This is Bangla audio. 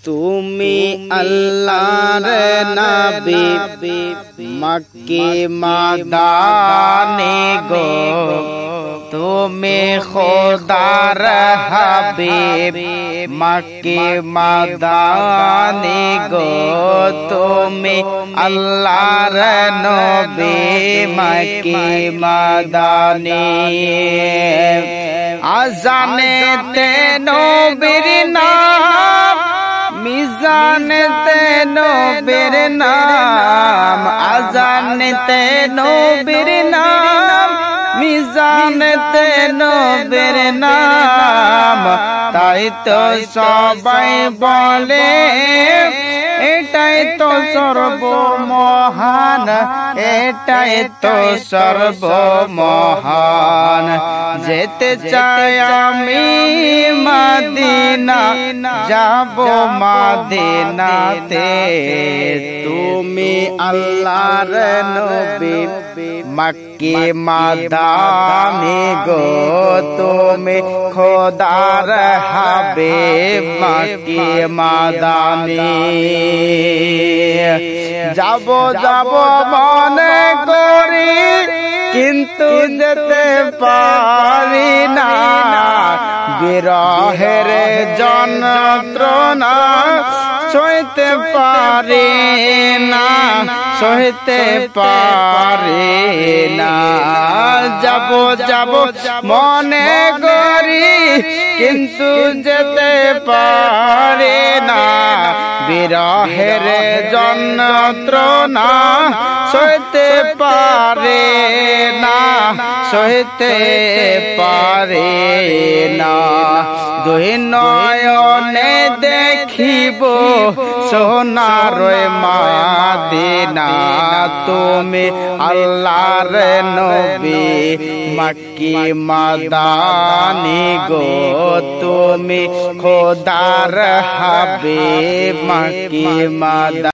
তুমি আল্লাহর নবী মক্কে মাদানে গো তুমি খোদার হাবিব মক্কে মাদানে গো তুমি আল্লাহর নবী মক্কে মাদানে আজানেতে নবীর নাম মিজানেতে নবীর নাম আজানেতে নবীর নাম মিজানেতে নবীর নাম তাই তো সবাই বলে এটাই তো সর্বমহান এটাই তো সর্বমহান যেতে চাই আমি মদিনা যাব মদিনাতে তুমি আল্লাহর নবী মক্কে মাদানে গো তুমি খোদার হাবিব মক্কে মাদানে যাব যাব মনে করি কিন্তু যেতে পারি না বিরহের যন্ত্রণা সইতে পারি না সইতে পারি না যাব যাব মনে করি কিন্তু যেতে পারি না বিরহের যন্ত্রণা সইতে পারে না সইতে পারে না দুই নয়নে দেখিব সোনার মদিনা তুমি আল্লাহর নবী মক্কে মাদানে গো তুমি খোদার হাবিব মক্কে মাদানে